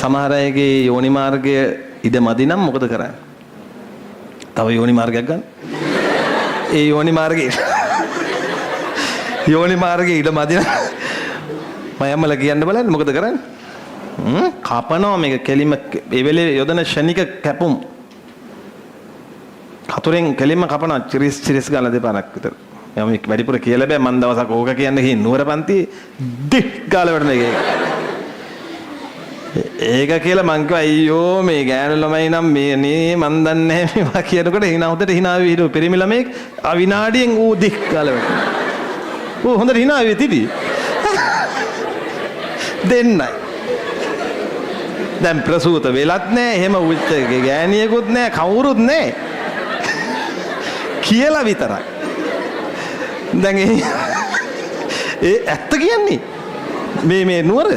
සමහර අයගේ යෝනි මාර්ගය ඉඩ මදි නම් මොකද කරන්නේ? තව යෝනි මාර්ගයක් ගන්න. ඒ යෝනි මාර්ගේ ඉඩ මදි නම් මයම්මලා කියන්න බලන්න මොකද කරන්නේ? කපනවා මේක කෙලිම ඒ වෙලේ යොදන ෂණික කැපුම්. හතුරෙන් කෙලිම කපනවා චිරිස් ගාලා දෙපාරක් විතර. මම මේක වැඩිපුර කියලා බෑ මන් දවසක් ඕක කියන්න ගිහින් නුවර පන්ති දික් ගාලා වටන එක. ඒක කියලා මං කිව්වා අයියෝ මේ ගෑනු ළමයි නම් මේ නේ මන් දන්නේ නැහැ මේවා කියනකොට hina හොඳට hina වෙවි හිටු පෙරිමි ළමෙක් අවිනාඩියෙන් ඌ දික් ගාලා වටන. ඌ හොඳට hina වෙවි තිටි. දෙන්නයි. දැන් ප්‍රසූත වෙලත් නැහැ එහෙම උච්ච ගෑණියෙකුත් නැහැ කවුරුත් නැහැ. කියලා විතරයි. දැන් ඒ ඇත්ත කියන්නේ මේ නුවර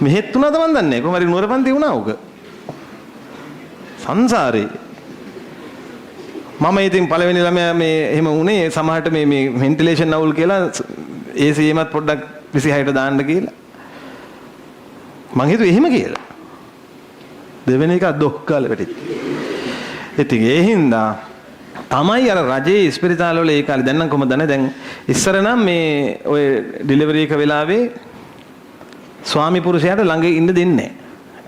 මෙහෙත් තුනද මන් දන්නේ කොහොම හරි නුවර පන්ති වුණා උක සංසාරේ මම ඉතින් පළවෙනි ළමයා මේ එහෙම වුණේ සමහරට මේ වෙන්ටිලේෂන් අවුල් කියලා AC එකත් පොඩ්ඩක් 26ට දාන්න කියලා මං හිතුවේ එහෙම කියලා දෙවෙනි එක දොක් කාලේ වැටිච්ච ඉතින් ඒ හින්දා තමයි අර රජයේ ස්පිරිතාල වල ඒ කාලේ දැන් නම් කොහොමද දන්නේ දැන් ඉස්සර නම් මේ ඔය ඩිලිවරි එක වෙලාවේ ස්වාමි පුරුෂයාට ළඟ ඉන්න දෙන්නේ නැහැ.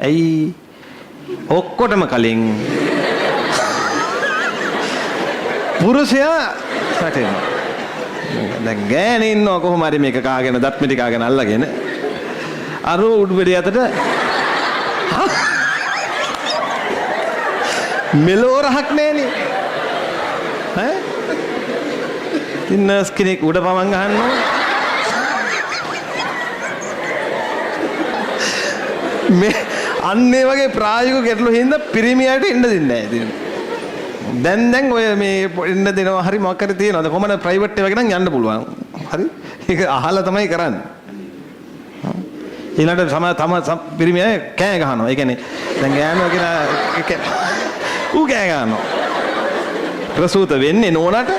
ඇයි? ඔක්කොටම කලින් පුරුෂයා රැටෙනවා. දැන් ගෑණි ඉන්නවා කොහොම හරි මේක කාගෙන දත් මිටි කාගෙන අල්ලගෙන අර උඩුබෙඩිය අතට මෙලෝ රහක් නැහනේ. ඈ? නර්ස් කෙනෙක් උඩ පවන් ගහනවා. මේ අන්නේ වගේ ප්‍රායෝගික ගැටලු හින්දා පිරිමියාට ඉන්න දෙන්නේ නැහැ ඉතින්. දැන් ඔය මේ ඉන්න දෙනවා හරි මොකක් හරි තියනවාද කොහමද ප්‍රයිවට් එක වගේ නම් යන්න පුළුවන්. හරි? ඒක අහලා තමයි කරන්නේ. ඊළඟට තම පිරිමියා කෑ ගහනවා. ඒ කියන්නේ දැන් ගෑනවා කියන ඌ කෑ ගහනවා. ප්‍රසූත වෙන්නේ නෝනට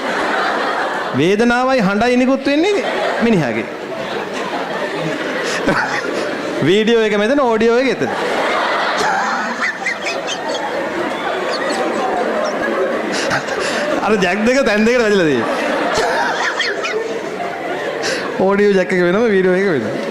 වේදනාවයි හඬයි නිකුත් වෙන්නේ මිනිහාගේ. වීඩියෝ එක මෙතන ඔඩියෝ එක එතන. අර ජැක් දෙක තැන් දෙකට වැදිලා තියෙන්නේ. ඔඩියෝ ජැක් එක වෙනම වීඩියෝ එක වෙනම.